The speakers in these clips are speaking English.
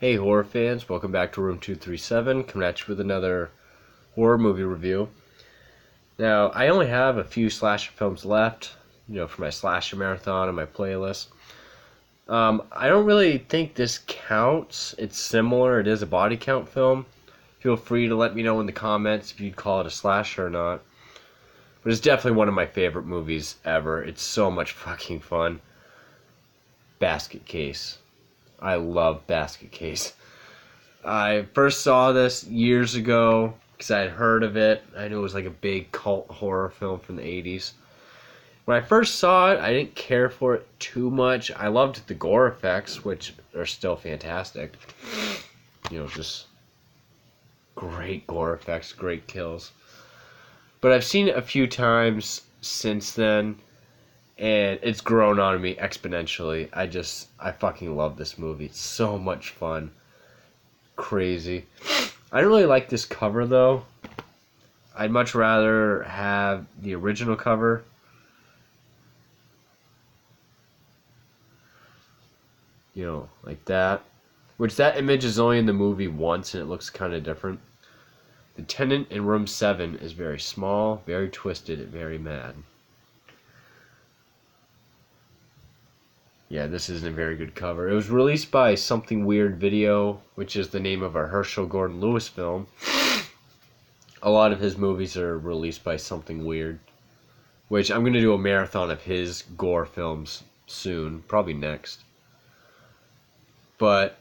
Hey horror fans, welcome back to Room 237, coming at you with another horror movie review. Now, I only have a few slasher films left, for my slasher marathon and my playlist. I don't really think this counts. It's similar, it is a body count film. Feel free to let me know in the comments if you'd call it a slasher or not. But it's definitely one of my favorite movies ever. It's so much fucking fun. Basket Case. I love Basket Case. I first saw this years ago because I had heard of it. I knew it was like a big cult horror film from the 80s. When I first saw it, I didn't care for it too much. I loved the gore effects, which are still fantastic. Just great gore effects, great kills. But I've seen it a few times since then, and it's grown on me exponentially. I fucking love this movie. It's so much fun. Crazy. I don't really like this cover, though. I'd much rather have the original cover. Like that. Which that image is only in the movie once, and it looks kind of different. The tenant in room 7 is very small, very twisted, and very mad. Yeah, this isn't a very good cover. It was released by Something Weird Video, which is the name of a Herschel Gordon Lewis film. A lot of his movies are released by Something Weird, which I'm going to do a marathon of his gore films soon, probably next. But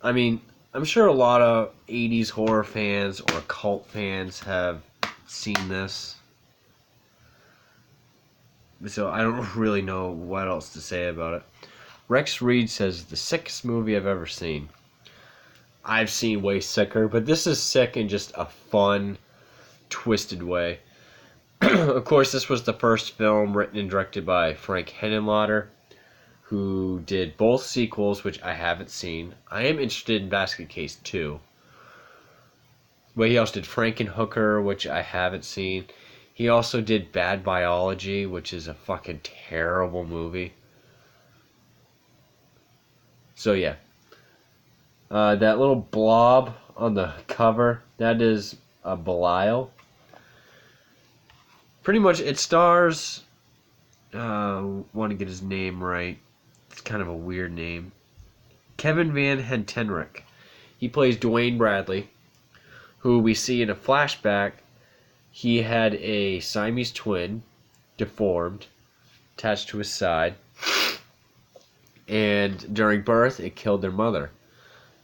I'm sure a lot of 80s horror fans or cult fans have seen this. So I don't really know what else to say about it. Rex Reed says, the sickest movie I've ever seen. I've seen way sicker, but this is sick in just a fun, twisted way. Of course, this was the first film written and directed by Frank Henenlotter, who did both sequels, which I haven't seen. I am interested in Basket Case 2. But he also did Frankenhooker, which I haven't seen. He also did Bad Biology, which is a fucking terrible movie. So yeah. That little blob on the cover, that is a Belial. Pretty much it stars, want to get his name right. It's kind of a weird name. Kevin Van Hentenryk. He plays Duane Bradley, who we see in a flashback. He had a Siamese twin, deformed, attached to his side. And during birth, it killed their mother.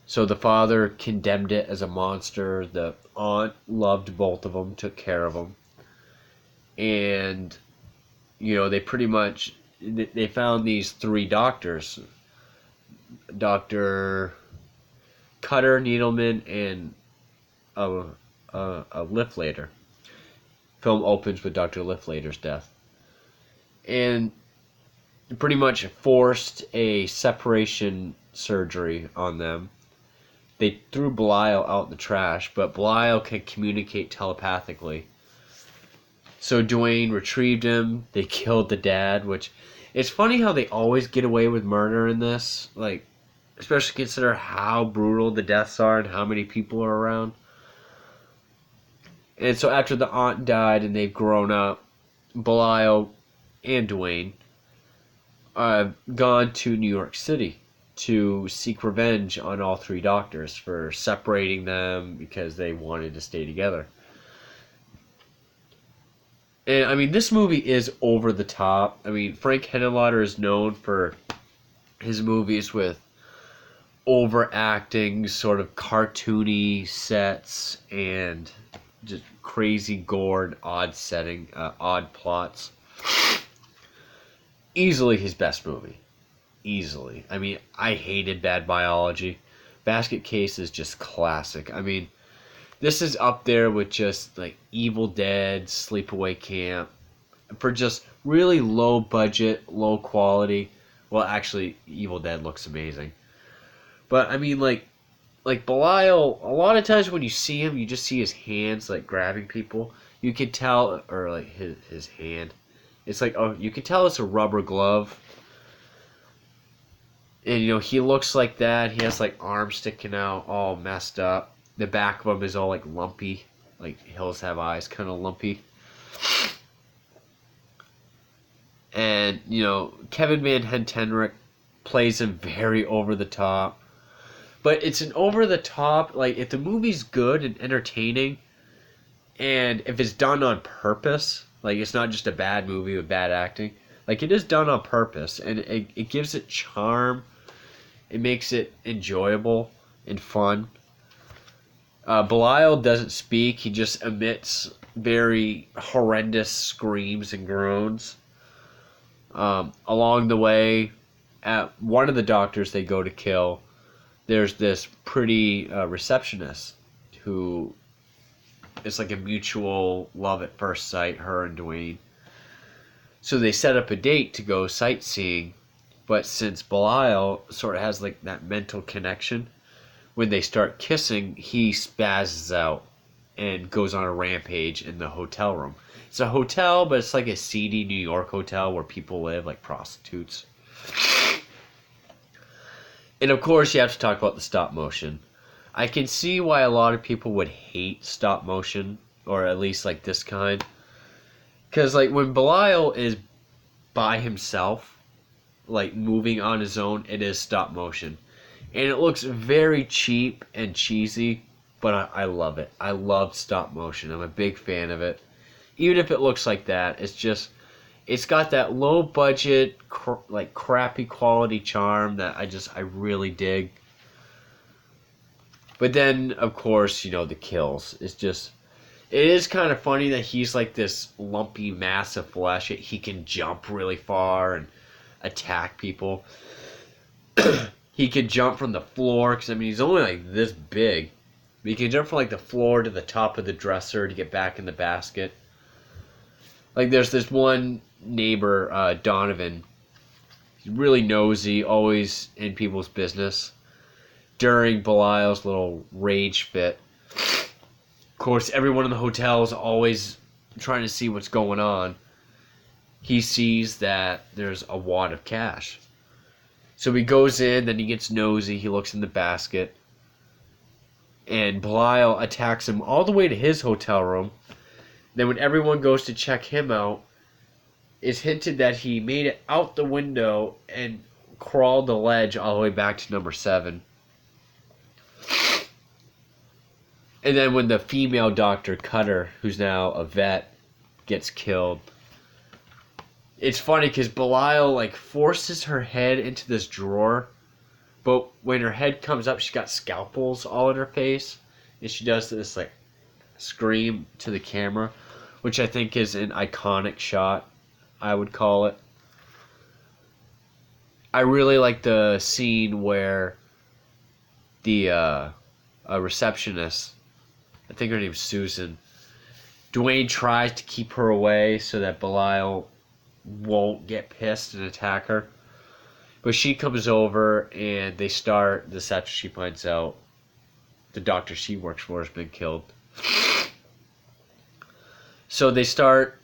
So the father condemned it as a monster. The aunt loved both of them, took care of them. And, they pretty much, they found these 3 doctors. Dr. Cutter, Needleman, and a Liftlater. Film opens with Dr. Liftlater's death. And pretty much forced a separation surgery on them. They threw Belial out in the trash, but Belial can communicate telepathically. So Duane retrieved him. They killed the dad, which it's funny how they always get away with murder in this. Like, especially consider how brutal the deaths are and how many people are around. And so after the aunt died and they've grown up, Belial and Duane have gone to New York City to seek revenge on all 3 doctors for separating them because they wanted to stay together. And this movie is over the top. Frank Henenlotter is known for his movies with overacting, sort of cartoony sets and just crazy gore and odd plots. Easily his best movie. Easily. I hated Bad Biology. Basket Case is just classic. This is up there with just like Evil Dead, Sleepaway Camp, for just really low budget, low quality. Well, actually, Evil Dead looks amazing. But like Belial, a lot of times when you see him, you just see his hands like grabbing people. You can tell, or like his hand. It's like, oh, you can tell it's a rubber glove. And, he looks like that. He has, like, arms sticking out, all messed up. The back of him is all, like, lumpy. Like, hills have eyes, kind of lumpy. And, Kevin Van Hentenryk plays him very over the top. But it's an over the top, like, if the movie's good and entertaining, and if it's done on purpose, like, it's not just a bad movie with bad acting, like, it is done on purpose, and it gives it charm. It makes it enjoyable and fun. Belial doesn't speak. He just emits very horrendous screams and groans. Along the way, at one of the doctors they go to kill, there's this pretty receptionist who is like a mutual love at first sight, her and Duane. So they set up a date to go sightseeing. But since Belial sort of has like that mental connection, when they start kissing, he spazzes out and goes on a rampage in the hotel room. It's a hotel, but it's like a seedy New York hotel where people live, like prostitutes. And of course, you have to talk about the stop motion. I can see why a lot of people would hate stop motion, or at least like this kind. Because like when Belial is by himself, like moving on his own, it is stop motion. And it looks very cheap and cheesy, but I love it. I love stop motion. I'm a big fan of it. Even if it looks like that, it's got that low budget, like crappy quality charm that I really dig. But then, of course, the kills. It is kind of funny that he's like this lumpy mass of flesh. He can jump really far and attack people. He can jump from the floor, because he's only like this big. But he can jump from like the floor to the top of the dresser to get back in the basket. Like there's this one neighbor, Donovan. He's really nosy, always in people's business. During Belial's little rage fit, of course, everyone in the hotel is always trying to see what's going on. He sees that there's a wad of cash. So he goes in, then he gets nosy, he looks in the basket, and Belial attacks him all the way to his hotel room. Then when everyone goes to check him out, it's hinted that he made it out the window and crawled the ledge all the way back to number 7. And then when the female doctor, Cutter, who's now a vet, gets killed, it's funny because Belial like forces her head into this drawer, but when her head comes up, she's got scalpels all in her face, and she does this like scream to the camera, which I think is an iconic shot, I would call it. I really like the scene where the receptionist, I think her name's Susan, Duane tries to keep her away so that Belial won't get pissed and attack her. But she comes over and they start, this after she finds out the doctor she works for has been killed. So they start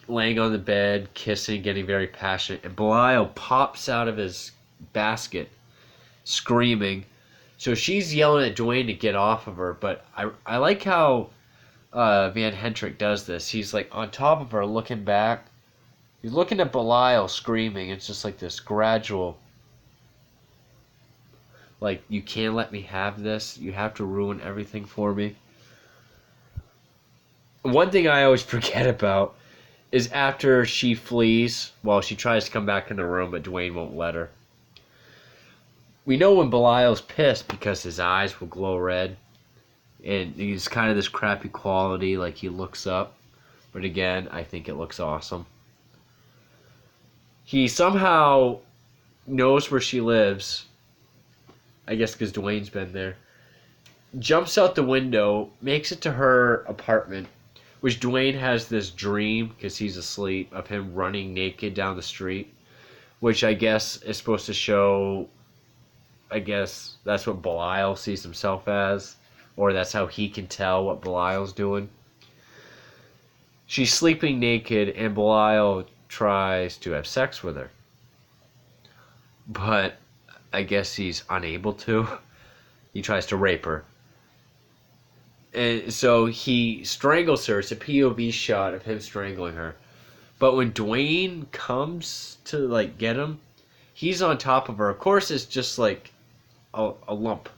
laying on the bed, kissing, getting very passionate, and Belial pops out of his basket screaming. So she's yelling at Duane to get off of her, but I like how Van Hentenryk does this. He's like on top of her looking back. He's looking at Belial screaming. It's just like this gradual, like, you can't let me have this. You have to ruin everything for me. One thing I always forget about is after she flees, well, she tries to come back in the room, but Duane won't let her. We know when Belial's pissed because his eyes will glow red. And he's kind of this crappy quality, like he looks up. But again, I think it looks awesome. He somehow knows where she lives. I guess because Duane's been there. Jumps out the window, makes it to her apartment, which Duane has this dream, because he's asleep, of him running naked down the street, which I guess is supposed to show, I guess that's what Belial sees himself as, or that's how he can tell what Belial's doing. She's sleeping naked, and Belial tries to have sex with her. But I guess he's unable to. He tries to rape her. And so he strangles her. It's a POV shot of him strangling her. But when Duane comes to, like, get him, he's on top of her. Of course, it's just, like, a lump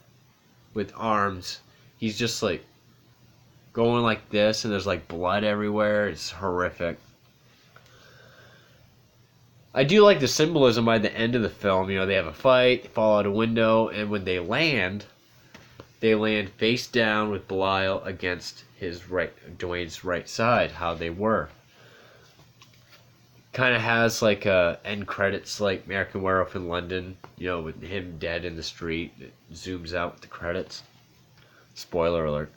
with arms. He's just, like, going like this, and there's, like, blood everywhere. It's horrific. I do like the symbolism by the end of the film. You know, they have a fight, they fall out a window, and when they land face down with Belial against his right, Duane's right side, how they were. Kind of has like a end credits like American Werewolf in London, you know, with him dead in the street. It zooms out with the credits. Spoiler alert.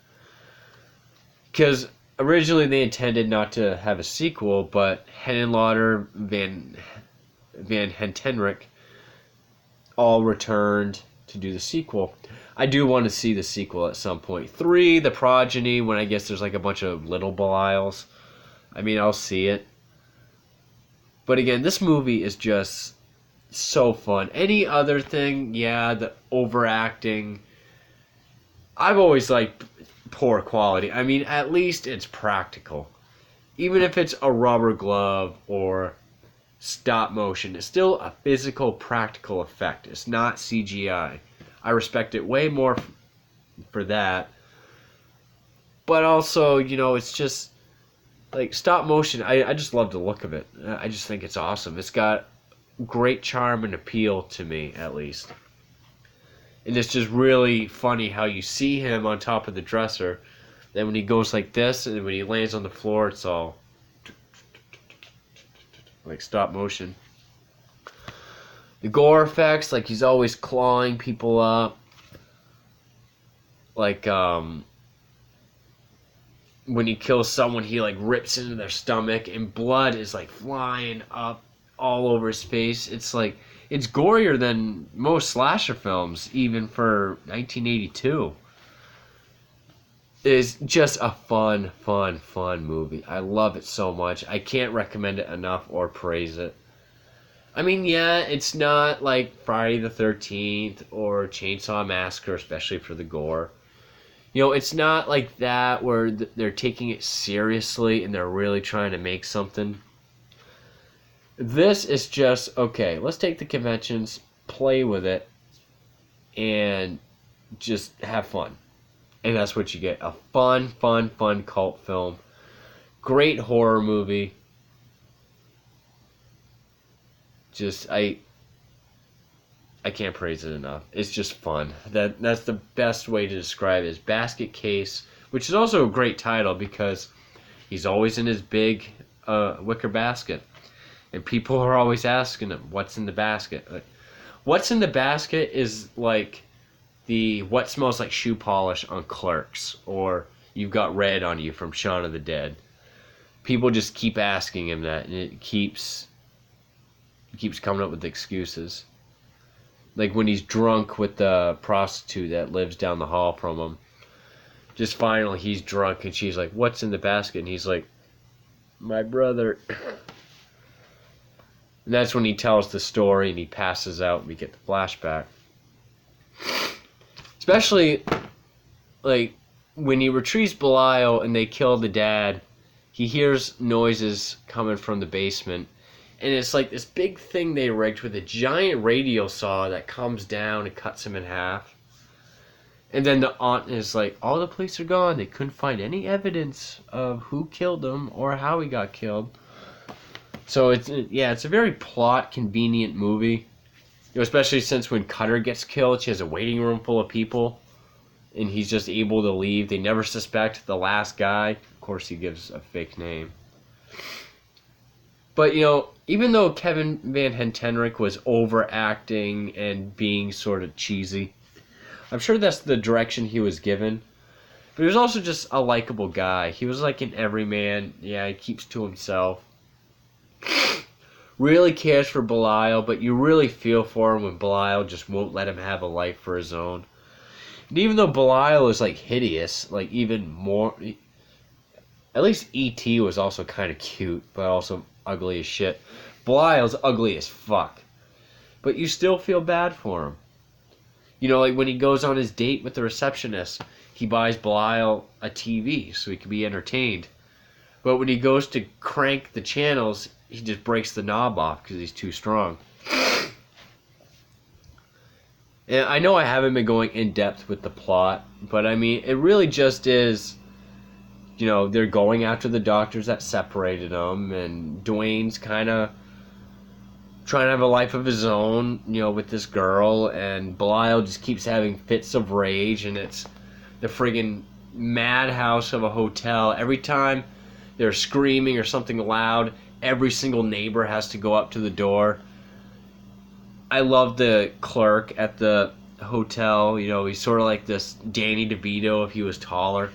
Because originally they intended not to have a sequel, but Henenlotter, Van Hentenryk all returned to do the sequel. I do want to see the sequel at some point. 3, The Progeny, when I guess there's like a bunch of little Belials. I mean, I'll see it. But again, this movie is just so fun. Any other thing, yeah, the overacting. I've always liked poor quality. I mean, at least it's practical. Even if it's a rubber glove or stop motion, it's still a physical, practical effect. It's not CGI. I respect it way more for that. But also, you know, it's just like stop motion. I just love the look of it. I just think it's awesome. It's got great charm and appeal to me, at least. And it's just really funny how you see him on top of the dresser. Then when he goes like this, and when he lands on the floor, it's all like stop motion. The gore effects, like he's always clawing people up. Like, when he kills someone, he like rips into their stomach, and blood is like flying up all over his face. It's like, it's gorier than most slasher films, even for 1982. It's just a fun movie. I love it so much. I can't recommend it enough or praise it. I mean, yeah, it's not like Friday the 13th or Chainsaw Massacre, especially for the gore. You know, it's not like that where they're taking it seriously and they're really trying to make something. This is just, okay, let's take the conventions, play with it, and just have fun. And that's what you get. A fun cult film. Great horror movie. Just, I can't praise it enough. It's just fun. That's the best way to describe it. Is Basket Case, which is also a great title because he's always in his big wicker basket. And people are always asking him, what's in the basket? Like, what's in the basket is like the what smells like shoe polish on Clerks, or you've got red on you from Shaun of the Dead. People just keep asking him that, and it keeps coming up with excuses. Like when he's drunk with the prostitute that lives down the hall from him. Just finally he's drunk and she's like, what's in the basket? And he's like, my brother. And that's when he tells the story and he passes out and we get the flashback. Especially, like, when he retrieves Belial and they kill the dad, he hears noises coming from the basement. And it's like this big thing they rigged with a giant radio saw that comes down and cuts him in half. And then the aunt is like, all the police are gone. They couldn't find any evidence of who killed him or how he got killed. So it's a very plot convenient movie. You know, especially since when Cutter gets killed, she has a waiting room full of people. And he's just able to leave. They never suspect the last guy. Of course, he gives a fake name. But, you know, even though Kevin Van Hentenryk was overacting and being sort of cheesy, I'm sure that's the direction he was given. But he was also just a likable guy. He was like an everyman. Yeah, he keeps to himself. Really cares for Belial, but you really feel for him when Belial just won't let him have a life for his own. And even though Belial is like hideous, like even more... At least E.T. was also kind of cute, but also ugly as shit. Belial's ugly as fuck. But you still feel bad for him. You know, like when he goes on his date with the receptionist, he buys Belial a TV so he can be entertained. But when he goes to crank the channels, he just breaks the knob off because he's too strong. And I know I haven't been going in depth with the plot, but I mean, it really just is, you know, they're going after the doctors that separated them, and Duane's kind of trying to have a life of his own, you know, with this girl, and Belial just keeps having fits of rage, and it's the friggin' madhouse of a hotel. Every time they're screaming or something loud, every single neighbor has to go up to the door. I love the clerk at the hotel. You know, he's sort of like this Danny DeVito if he was taller.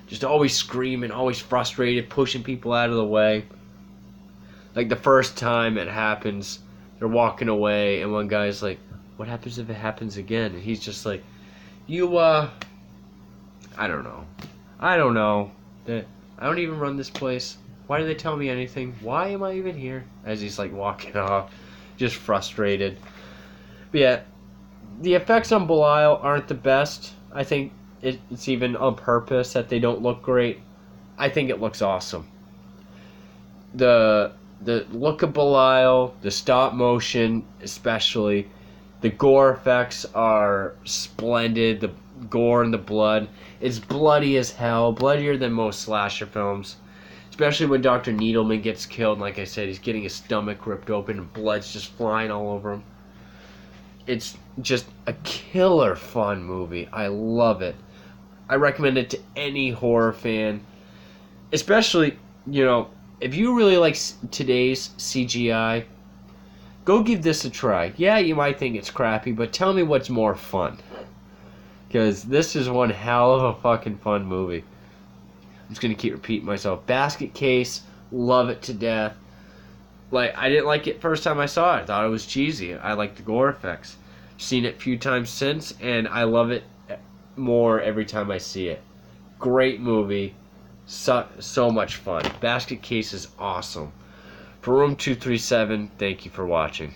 Just always screaming, always frustrated, pushing people out of the way. Like the first time it happens, they're walking away, and one guy's like, what happens if it happens again? And he's just like, I don't know. I don't even run this place. Why do they tell me anything? Why am I even here? As he's like walking off, just frustrated. But yeah, the effects on Belial aren't the best. I think it's even on purpose that they don't look great. I think it looks awesome. The look of Belial, the stop motion especially, the gore effects are splendid. The gore and the blood, it's bloody as hell, bloodier than most slasher films. Especially when Dr. Needleman gets killed, and like I said, he's getting his stomach ripped open and blood's just flying all over him. It's just a killer fun movie. I love it. I recommend it to any horror fan. Especially, you know, if you really like today's CGI, go give this a try. Yeah, you might think it's crappy, but tell me what's more fun. Because this is one hell of a fucking fun movie. I'm just going to keep repeating myself. Basket Case, love it to death. Like, I didn't like it first time I saw it. I thought it was cheesy. I like the gore effects. Seen it a few times since, and I love it more every time I see it. Great movie. So much fun. Basket Case is awesome. For Room 237, thank you for watching.